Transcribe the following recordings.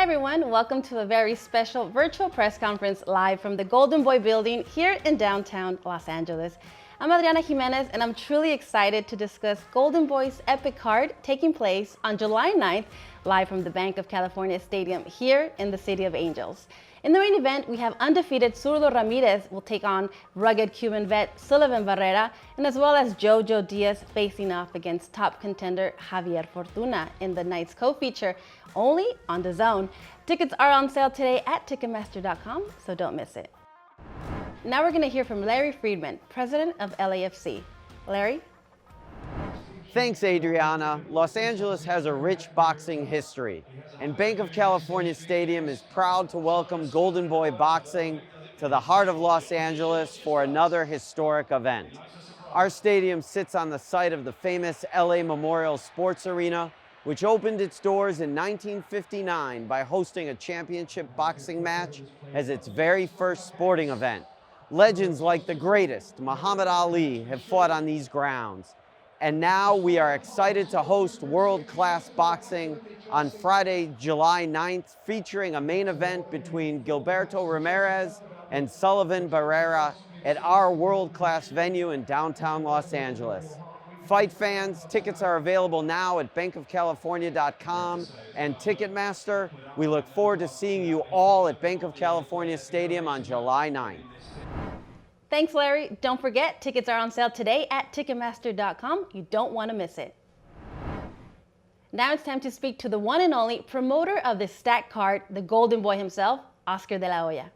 everyone, welcome to a very special virtual press conference live from the Golden Boy building here in downtown Los Angeles. I'm Adriana Jimenez and I'm truly excited to discuss Golden Boy's epic card taking place on July 9th live from the Banc of California Stadium here in the City of Angels. In the main event, we have undefeated Zurdo Ramirez will take on rugged Cuban vet Sullivan Barrera, and as well as Jojo Diaz facing off against top contender Javier Fortuna in the night's co-feature, only on DAZN. Tickets are on sale today at Ticketmaster.com, so don't miss it. Now we're going to hear from Larry Friedman, president of LAFC. Larry? Thanks, Adriana. Los Angeles has a rich boxing history, and Banc of California Stadium is proud to welcome Golden Boy Boxing to the heart of Los Angeles for another historic event. Our stadium sits on the site of the famous LA Memorial Sports Arena, which opened its doors in 1959 by hosting a championship boxing match as its very first sporting event. Legends like the greatest, Muhammad Ali, have fought on these grounds. And now we are excited to host world-class boxing on Friday, July 9th, featuring a main event between Gilberto Ramirez and Sullivan Barrera at our world-class venue in downtown Los Angeles. Fight fans, tickets are available now at bankofcalifornia.com and Ticketmaster. We look forward to seeing you all at Banc of California Stadium on July 9th. Thanks, Larry. Don't forget, tickets are on sale today at Ticketmaster.com. You don't want to miss it. Now it's time to speak to the one and only promoter of this stacked card, the Golden Boy himself, Oscar de la Hoya.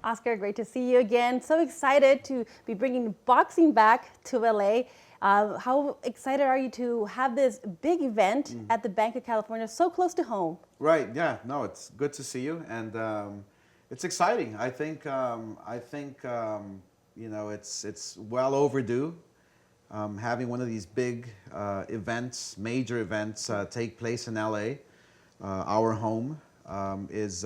Oscar, great to see you again. So excited to be bringing boxing back to LA. How excited are you to have this big event at the Banc of California so close to home? Right, yeah, no, it's good to see you, and it's exciting. I think you know, it's well overdue. Having one of these big events, major events, take place in LA, our home, is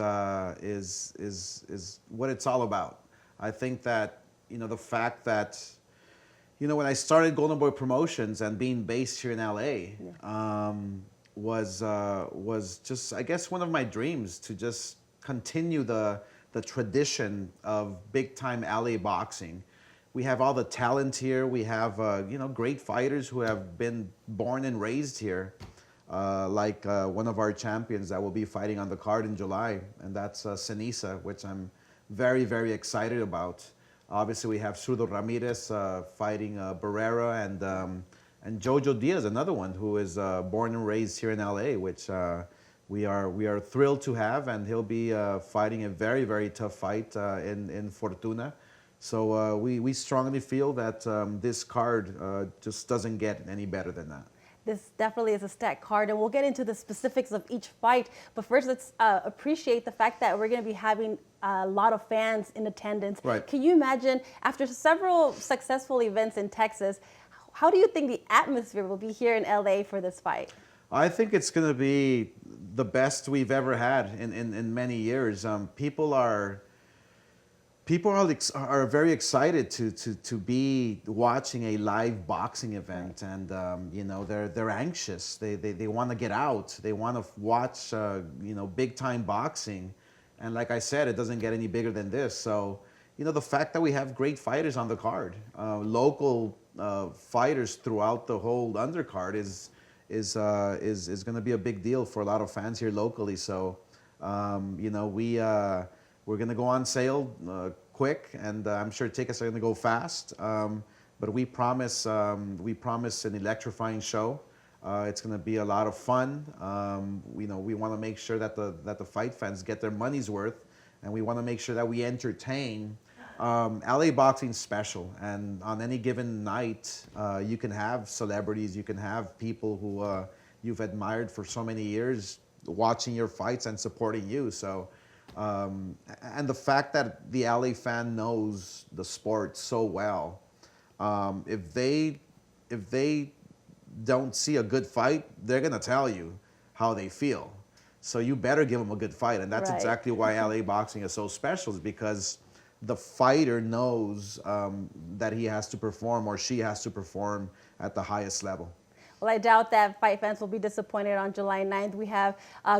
what it's all about. I think that, you know, the fact that, you know, when I started Golden Boy Promotions and being based here in LA, was just, I guess, one of my dreams to just continue the tradition of big-time LA boxing. We have all the talent here. We have, you know, great fighters who have been born and raised here, like one of our champions that will be fighting on the card in July, and that's Senisa, which I'm very, very excited about. Obviously, we have Zurdo Ramirez fighting Barrera, and Jojo Diaz, another one who is born and raised here in LA, which we are thrilled to have, and he'll be fighting a very, very tough fight in Fortuna. So we strongly feel that this card just doesn't get any better than that. This definitely is a stacked card, and we'll get into the specifics of each fight. But first, let's appreciate the fact that we're going to be having a lot of fans in attendance. Right. Can you imagine, after several successful events in Texas, how do you think the atmosphere will be here in LA for this fight? I think it's going to be the best we've ever had in many years. People are very excited to be watching a live boxing event, and you know, they're anxious. They want to get out. They want to watch you know, big time boxing, and like I said, it doesn't get any bigger than this. So, you know, the fact that we have great fighters on the card, local fighters throughout the whole undercard is going to be a big deal for a lot of fans here locally. So, you know, we're going to go on sale quick, and I'm sure tickets are going to go fast. But we promise an electrifying show. It's going to be a lot of fun. You know, we want to make sure that the fight fans get their money's worth, and we want to make sure that we entertain. LA boxing's special, and on any given night, you can have celebrities, you can have people who you've admired for so many years watching your fights and supporting you. So, and the fact that the LA fan knows the sport so well, if they don't see a good fight, they're gonna tell you how they feel. So you better give them a good fight, and that's exactly why LA boxing is so special, is because the fighter knows that he has to perform, or she has to perform at the highest level. Well, I doubt that fight fans will be disappointed on July 9th. We have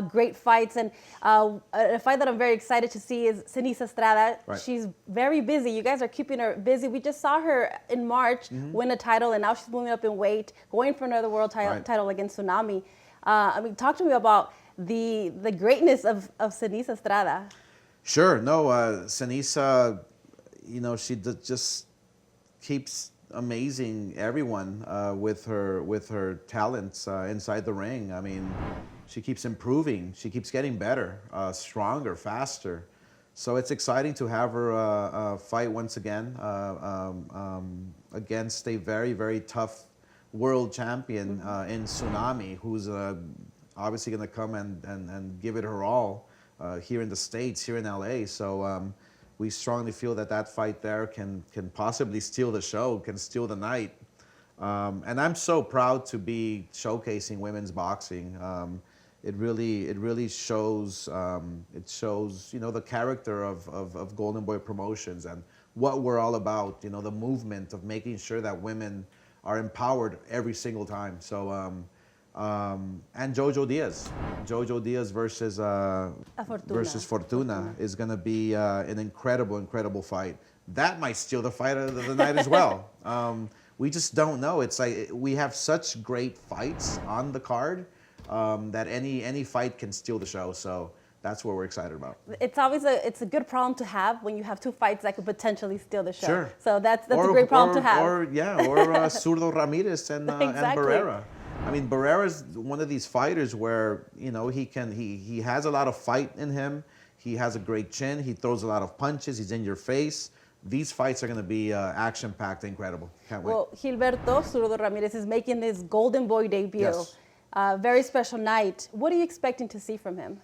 great fights, and a fight that I'm very excited to see is Senisa Superbad. Right. She's very busy. You guys are keeping her busy. We just saw her in March win a title, and now she's moving up in weight, going for another world title against Tsunami. I mean, talk to me about the greatness of Senisa Superbad. Sure. No, Senisa, she just keeps amazing everyone with her talents inside the ring. I mean, she keeps improving. She keeps getting better, stronger, faster. So it's exciting to have her fight once again against a very, very tough world champion in Tsunami, who's obviously going to come and give it her all here in the States, here in LA. So we strongly feel that fight there can possibly steal the show, can steal the night. And I'm so proud to be showcasing women's boxing. It really shows the character of Golden Boy Promotions and what we're all about. The movement of making sure that women are empowered every single time. So and Jojo Diaz versus Fortuna is going to be an incredible fight. That might steal the fight of the night as well. We just don't know. It's like we have such great fights on the card that any fight can steal the show. So that's what we're excited about. It's always a good problem to have when you have two fights that could potentially steal the show. Sure. So that's a great problem to have. Or Zurdo Ramirez and Barrera. I mean, Barrera's one of these fighters where he has a lot of fight in him. He has a great chin. He throws a lot of punches. He's in your face. These fights are going to be action-packed, incredible. Can't wait. Well, Gilberto Zurdo Ramirez is making his Golden Boy debut. Yes. Very special night. What are you expecting to see from him?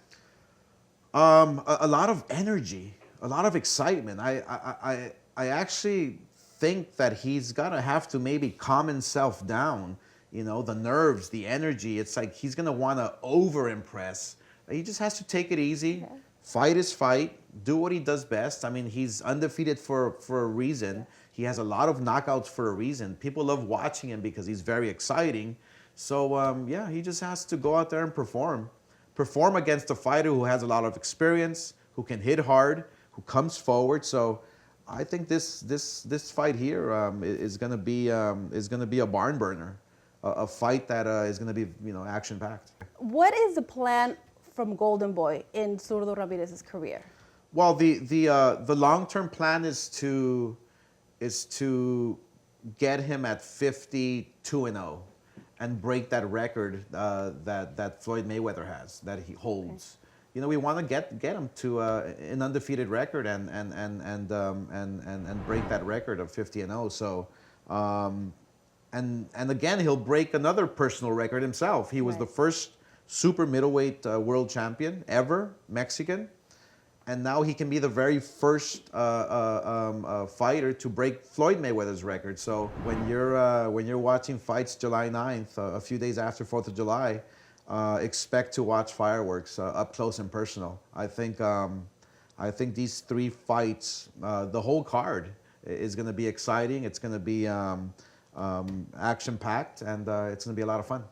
A lot of energy, a lot of excitement. I actually think that he's going to have to maybe calm himself down. The nerves, the energy. It's like he's going to want to over-impress. He just has to take it easy, fight his fight, do what he does best. I mean, he's undefeated for a reason. He has a lot of knockouts for a reason. People love watching him because he's very exciting. So, he just has to go out there and perform. Perform against a fighter who has a lot of experience, who can hit hard, who comes forward. So I think this fight here is going to be a barn burner. A fight that is going to be, action-packed. What is the plan from Golden Boy in Zurdo Ramirez's career? Well, the long-term plan is to get him at 52-0 and break that record that Floyd Mayweather has, that he holds. Okay. We want to get him to an undefeated record and break that record of 50-0. So. And again, he'll break another personal record himself. He was the first super middleweight world champion ever, Mexican. And now he can be the very first fighter to break Floyd Mayweather's record. So when you're watching fights July 9th, a few days after 4th of July, expect to watch fireworks up close and personal. I think these three fights, the whole card is going to be exciting. It's going to be action-packed, and it's going to be a lot of fun.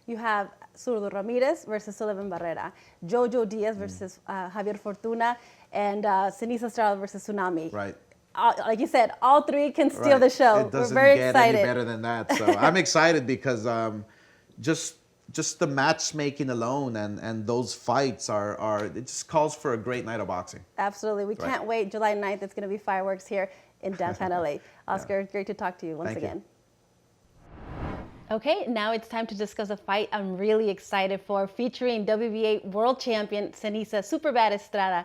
You have Zurdo Ramirez versus Sullivan Barrera, Jojo Diaz versus Javier Fortuna, and Senisa Superbad versus Tsunami. Right. Like you said, all three can steal the show. It doesn't We're very get excited. any better than that. So I'm excited because just the matchmaking alone and those fights it just calls for a great night of boxing. Absolutely. We can't wait. July 9th, it's going to be fireworks here in downtown LA. Oscar, great to talk to you once again. Okay, now it's time to discuss a fight I'm really excited for, featuring WBA world champion Senisa Superbad Estrada.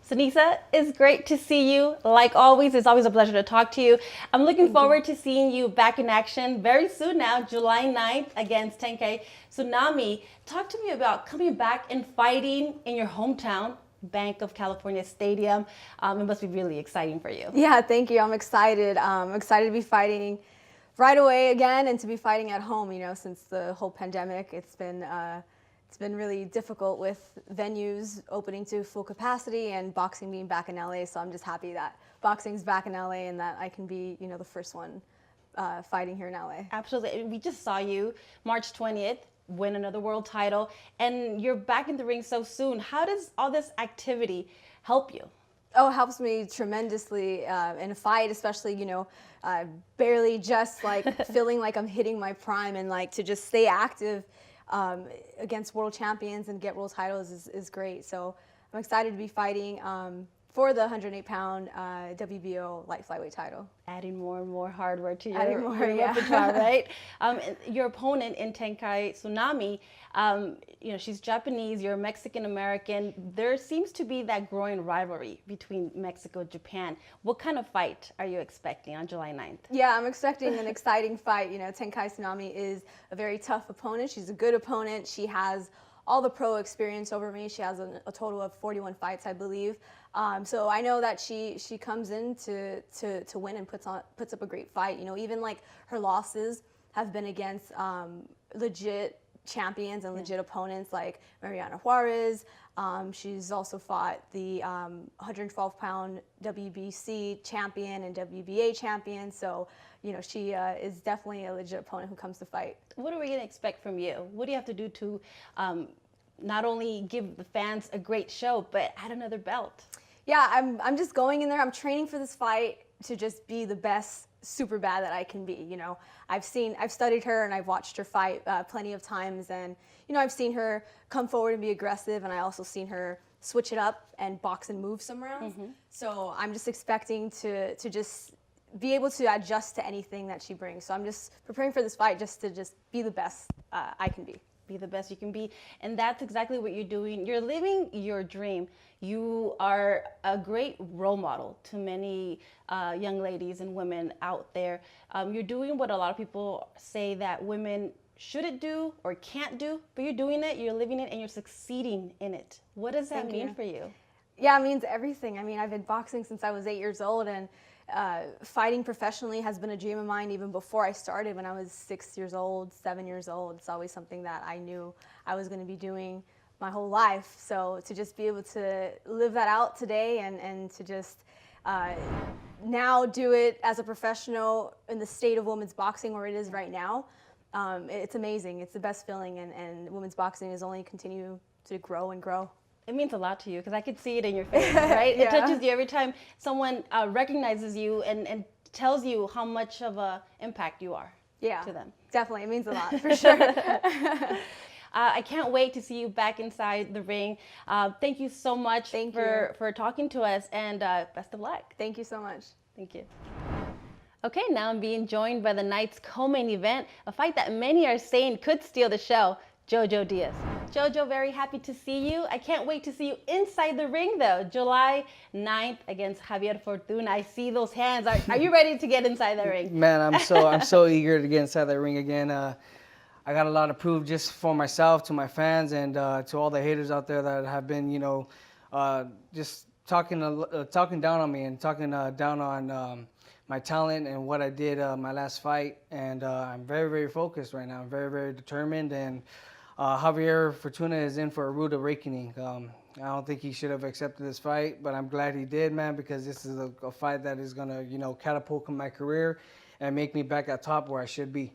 Senisa, it's great to see you. Like always, it's always a pleasure to talk to you. I'm looking forward to seeing you back in action very soon now, July 9th against 10K Tsunami. Talk to me about coming back and fighting in your hometown, Banc of California Stadium. It must be really exciting for you. Yeah, thank you. I'm excited. Excited to be fighting right away again and to be fighting at home. Since the whole pandemic, it's been really difficult with venues opening to full capacity and boxing being back in LA. So I'm just happy that boxing's back in LA and that I can be, the first one fighting here in LA. Absolutely. We just saw you March 20th win another world title, and you're back in the ring so soon. How does all this activity help you? Oh, it helps me tremendously in a fight, especially, barely just like feeling like I'm hitting my prime, and like to just stay active against world champions and get world titles is great. So I'm excited to be fighting for the 108-pound WBO light flyweight title. Adding more and more hardware to your, Adding more, your yeah. repertoire, right? Your opponent in Tenkai Tsunami, she's Japanese, you're Mexican-American. There seems to be that growing rivalry between Mexico and Japan. What kind of fight are you expecting on July 9th? Yeah, I'm expecting an exciting fight. Tenkai Tsunami is a very tough opponent. She's a good opponent. She has all the pro experience over me. She has a total of 41 fights, I believe. So I know that she comes in to win and puts up a great fight. Even like her losses have been against legit champions and legit opponents like Mariana Juarez. She's also fought the 112-pound WBC champion and WBA champion. So she is definitely a legit opponent who comes to fight. What are we going to expect from you? What do you have to do to not only give the fans a great show, but add another belt? Yeah, I'm just going in there. I'm training for this fight to just be the best Superbad that I can be. I've studied her and I've watched her fight plenty of times, and I've seen her come forward and be aggressive, and I also seen her switch it up and box and move some rounds. Mm-hmm. So I'm just expecting to just be able to adjust to anything that she brings. So I'm just preparing for this fight just to be the best I can be. Be the best you can be. And that's exactly what you're doing. You're living your dream. You are a great role model to many young ladies and women out there. You're doing what a lot of people say that women shouldn't do or can't do, but you're doing it, you're living it, and you're succeeding in it. What does that mean for you? Yeah, it means everything. I mean, I've been boxing since I was 8 years old, and fighting professionally has been a dream of mine even before I started when I was 6 years old, 7 years old. It's always something that I knew I was going to be doing my whole life. So to just be able to live that out today and to just now do it as a professional in the state of women's boxing where it is right now, it's amazing. It's the best feeling, and women's boxing is only continue to grow and grow. It means a lot to you because I could see it in your face, right? Yeah. It touches you every time someone recognizes you and tells you how much of an impact you are to them. Definitely. It means a lot, for sure. I can't wait to see you back inside the ring. Thank you so much for talking to us, and best of luck. Thank you so much. Thank you. Okay, now I'm being joined by the night's co-main event, a fight that many are saying could steal the show, Jojo Diaz. Jojo, very happy to see you. I can't wait to see you inside the ring, though. July 9th against Javier Fortuna. I see those hands. Are you ready to get inside the ring? Man, I'm so eager to get inside that ring again. I got a lot to prove just for myself, to my fans, and to all the haters out there that have been, just talking down on me and talking down on my talent and what I did my last fight. And I'm very, very focused right now. I'm very, very determined, and Javier Fortuna is in for a rude awakening. I don't think he should have accepted this fight, but I'm glad he did, man, because this is a fight that is gonna, catapult my career and make me back at top where I should be.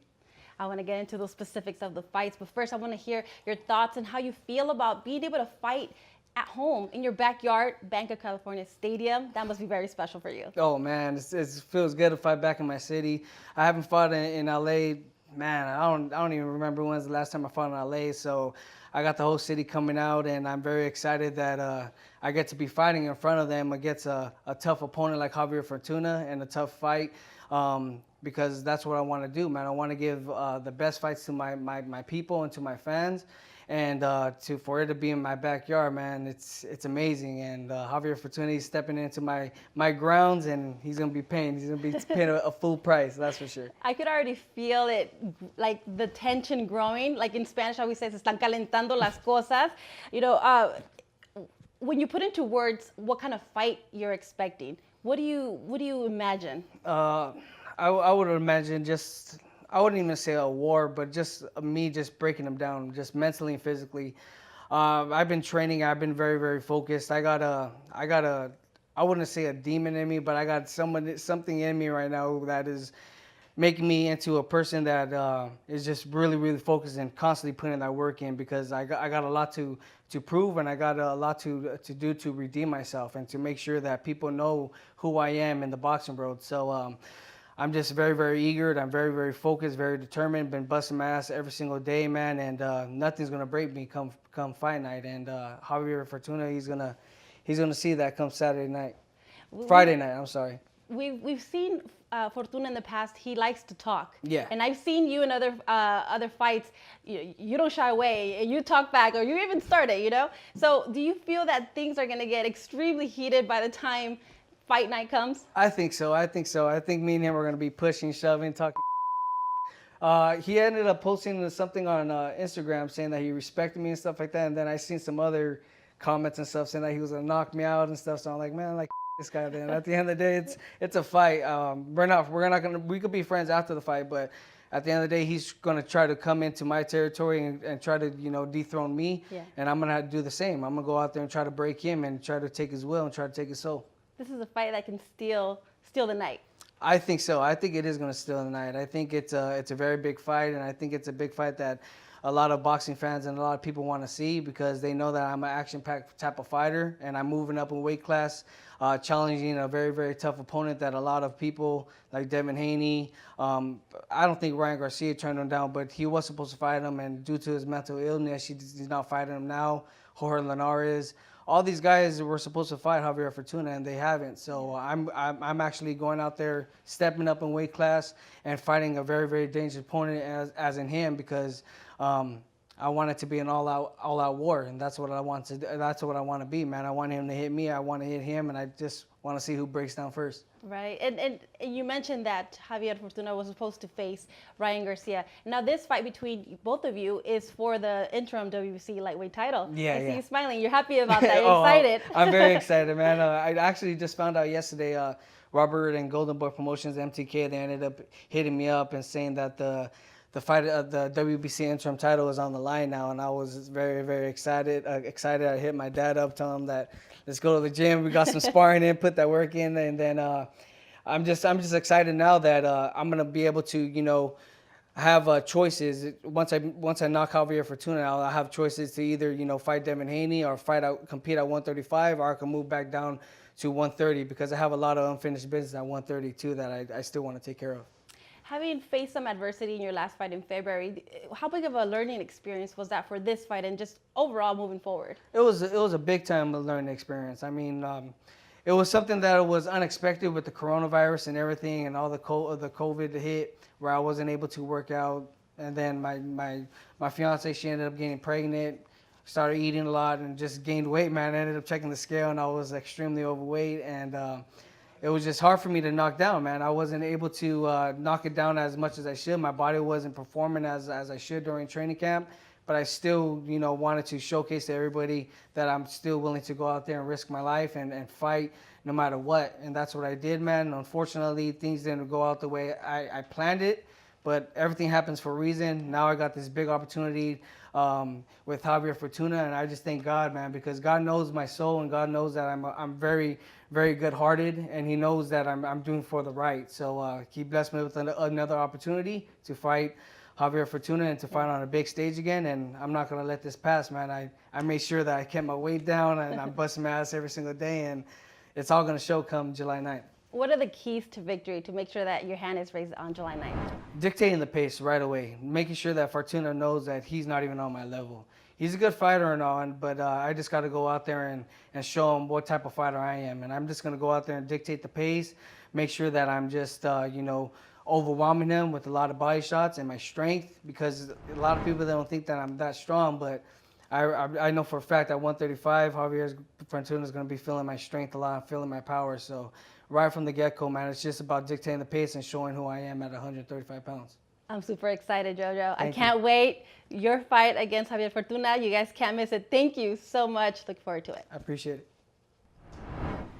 I want to get into those specifics of the fights, but first I want to hear your thoughts and how you feel about being able to fight at home in your backyard, Banc of California Stadium. That must be very special for you. Oh man, it feels good to fight back in my city. I haven't fought in LA. Man, I don't even remember when's the last time I fought in LA. So I got the whole city coming out, and I'm very excited that I get to be fighting in front of them against a tough opponent like Javier Fortuna, and a tough fight. Because that's what I want to do, man. I want to give the best fights to my people and to my fans, and for it to be in my backyard, man, it's amazing. And Javier Fortuna is stepping into my grounds, and he's gonna be paying. He's gonna be paying a full price, that's for sure. I could already feel it, like the tension growing. Like in Spanish, how we say, "Se están calentando las cosas." When you put into words what kind of fight you're expecting, what do you imagine? I would imagine I wouldn't even say a war, but just me just breaking them down, just mentally and physically. I've been training. I've been very, very focused. I wouldn't say a demon in me, but I got something in me right now that is making me into a person that is just really, really focused and constantly putting that work in, because I got a lot to prove, and I got a lot to do to redeem myself and to make sure that people know who I am in the boxing world. So I'm just very, very eager. I'm very, very focused, very determined. Been busting my ass every single day, man, and nothing's gonna break me come fight night. And Javier Fortuna, he's gonna see that come Friday night. I'm sorry. We've seen Fortuna in the past. He likes to talk. Yeah. And I've seen you in other fights. You don't shy away. You talk back, or you even start it. You know. So do you feel that things are gonna get extremely heated by the time fight night comes? I think so. I think me and him are gonna be pushing, shoving, talking. He ended up posting something on Instagram saying that he respected me and stuff like that. And then I seen some other comments and stuff saying that he was gonna knock me out and stuff. So I'm like, man, like this guy. Then at the end of the day, it's a fight. We're not gonna. We could be friends after the fight, but at the end of the day, he's gonna try to come into my territory and try to dethrone me. Yeah. And I'm gonna have to do the same. I'm gonna go out there and try to break him and try to take his will and try to take his soul. This is a fight that can steal the night. I think so. I think it is going to steal the night. I think it's a very big fight, and I think it's a big fight that a lot of boxing fans and a lot of people want to see, because they know that I'm an action-packed type of fighter, and I'm moving up in weight class, challenging a very, very tough opponent that a lot of people like Devin Haney. I don't think Ryan Garcia turned him down, but he was supposed to fight him, and due to his mental illness, he's not fighting him now. Jorge Linares. All these guys were supposed to fight Javier Fortuna, and they haven't. So I'm actually going out there, stepping up in weight class, and fighting a very, very dangerous opponent as in him, because I want it to be an all-out war, and that's what I want to do. That's what I want to be, man. I want him to hit me. I want to hit him, and I just want to see who breaks down first. Right, and you mentioned that Javier Fortuna was supposed to face Ryan Garcia. Now this fight between both of you is for the interim WBC lightweight title. Yeah, I see yeah. you smiling. You're happy about that. You're excited. I'm very excited, man. I actually just found out yesterday, Robert and Golden Boy Promotions, MTK, they ended up hitting me up and saying that the fight of the WBC interim title is on the line now, and I was very, very excited. I hit my dad up, telling him that let's go to the gym. We got some sparring in, put that work in, and then I'm just excited now that I'm gonna be able to have choices. Once I knock Javier Fortuna out, I have choices to either fight Devin Haney or compete at 135, or I can move back down to 130, because I have a lot of unfinished business at 132 that I still want to take care of. Having faced some adversity in your last fight in February, how big of a learning experience was that for this fight and just overall moving forward? It was a big time learning experience. I mean, it was something that was unexpected with the coronavirus and everything, and all the COVID hit, where I wasn't able to work out. And then my fiance, she ended up getting pregnant, started eating a lot, and just gained weight, man. I ended up checking the scale, and I was extremely overweight, and it was just hard for me to knock down, man. I wasn't able to knock it down as much as I should. My body wasn't performing as I should during training camp, but I still, wanted to showcase to everybody that I'm still willing to go out there and risk my life and fight no matter what. And that's what I did, man. Unfortunately, things didn't go out the way I planned it, but everything happens for a reason. Now I got this big opportunity with Javier Fortuna, and I just thank God, man, because God knows my soul, and God knows that I'm very, very good-hearted, and He knows that I'm doing for the right. So He blessed me with another opportunity to fight Javier Fortuna and to fight on a big stage again, and I'm not going to let this pass, man. I made sure that I kept my weight down, and I'm busting my ass every single day, and it's all going to show come July 9th. What are the keys to victory to make sure that your hand is raised on July 9th? Dictating the pace right away, making sure that Fortuna knows that he's not even on my level. He's a good fighter and all, but I just got to go out there and show him what type of fighter I am. And I'm just going to go out there and dictate the pace, make sure that I'm just, overwhelming him with a lot of body shots and my strength, because a lot of people, they don't think that I'm that strong, but I know for a fact at 135, Javier Fortuna is going to be feeling my strength a lot, feeling my power. So right from the get-go, man, it's just about dictating the pace and showing who I am at 135 pounds. I'm super excited, Jojo. I Thank can't wait. Your fight against Javier Fortuna, you guys can't miss it. Thank you so much. Look forward to it. I appreciate it.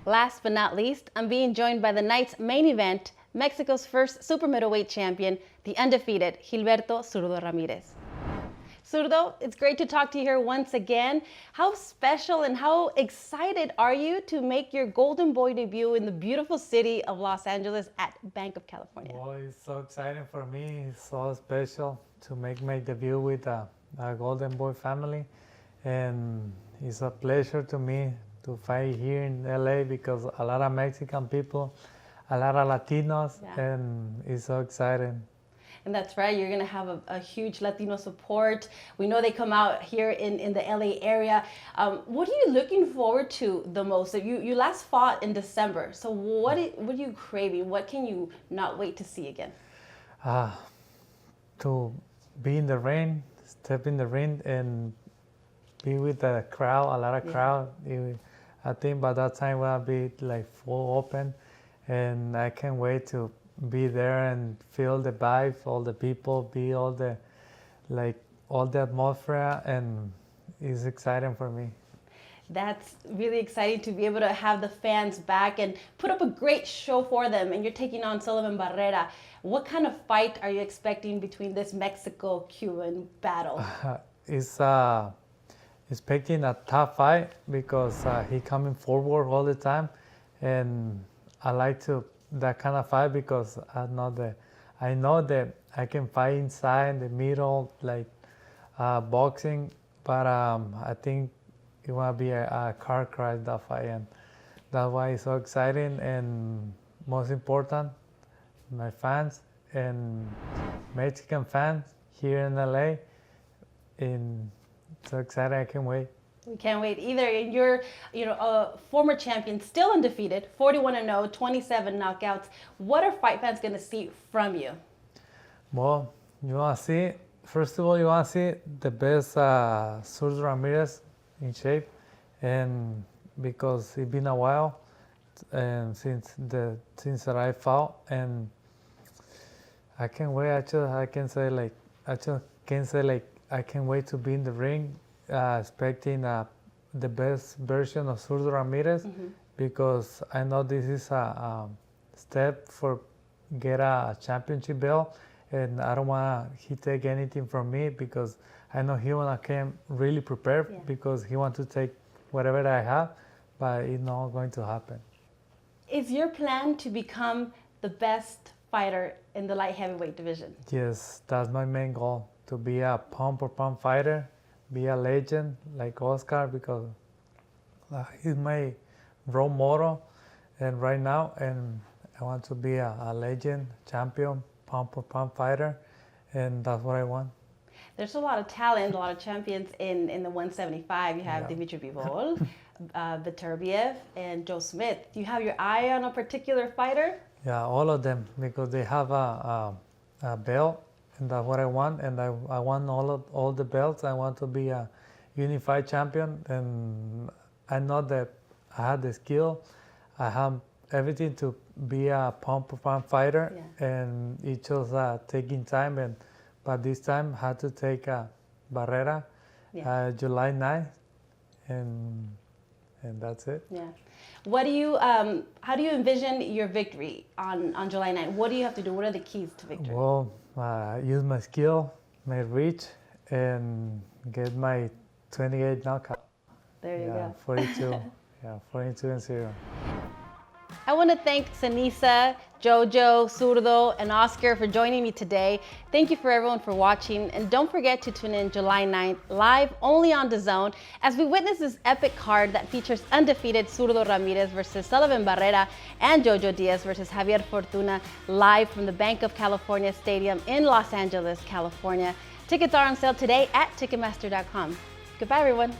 Last but not least, I'm being joined by the night's main event, Mexico's first super middleweight champion, the undefeated Gilberto Zurdo Ramirez. Zurdo, it's great to talk to you here once again. How special and how excited are you to make your Golden Boy debut in the beautiful city of Los Angeles at Banc of California? Well, it's so exciting for me. It's so special to make my debut with the Golden Boy family. And it's a pleasure to me to fight here in LA because a lot of Mexican people, a lot of Latinos, and it's so exciting. And that's right, you're gonna have a huge Latino support. We know they come out here in the LA area. What are you looking forward to the most? You last fought in December, so what are you craving? What can you not wait to see again? To be in the ring, step in the ring and be with the crowd, a lot of crowd. I think by that time we'll be like full open, and I can't wait to be there and feel the vibe, all the people, be all the atmosphere, and it's exciting for me. That's really exciting to be able to have the fans back and put up a great show for them. And you're taking on Sullivan Barrera. What kind of fight are you expecting between this Mexico-Cuban battle? Expecting a tough fight because he coming forward all the time, and I like that kind of fight because I know that I can fight inside in the middle like boxing, but I think it will be a car crash, that fight, and that's why it's so exciting. And most important, my fans and Mexican fans here in LA, and so excited, I can't wait. We can't wait either. And you're, a former champion, still undefeated, 41-0, 27 knockouts. What are fight fans going to see from you? Well, first of all, you want to see the best Zurdo Ramirez in shape, and because it's been a while and since that I fought, and I can't wait. I can't say I can't wait to be in the ring. Expecting the best version of Zurdo Ramirez, because I know this is a step for get a championship belt, and I don't want he take anything from me because I know he wanna come really prepared because he want to take whatever I have, but it's not going to happen. Is your plan to become the best fighter in the light heavyweight division? Yes, that's my main goal, to be a pound for pound fighter, be a legend like Oscar, because he's my role model, and right now, and I want to be a legend, champion, pound for pound fighter, and that's what I want. There's a lot of talent, a lot of champions in the 175. You have Dimitri Bivol, Beterbiev, and Joe Smith. Do you have your eye on a particular fighter? Yeah, all of them, because they have a belt, and that's what I want, and I want all the belts. I want to be a unified champion, and I know that I have the skill. I have everything to be a pound-for-pound fighter, and it's just taking time. But this time I had to take Barrera July 9th, and that's it. Yeah. What do you? How do you envision your victory on July 9th? What do you have to do? What are the keys to victory? Well, use my skill, my reach, and get my 28 knockout. There you go. 42. 42-0. I want to thank Senisa, Jojo, Zurdo, and Oscar for joining me today. Thank you for everyone for watching, and don't forget to tune in July 9th, live only on DAZN, as we witness this epic card that features undefeated Zurdo Ramirez versus Sullivan Barrera and Jojo Diaz versus Javier Fortuna, live from the Banc of California Stadium in Los Angeles, California. Tickets are on sale today at Ticketmaster.com. Goodbye, everyone.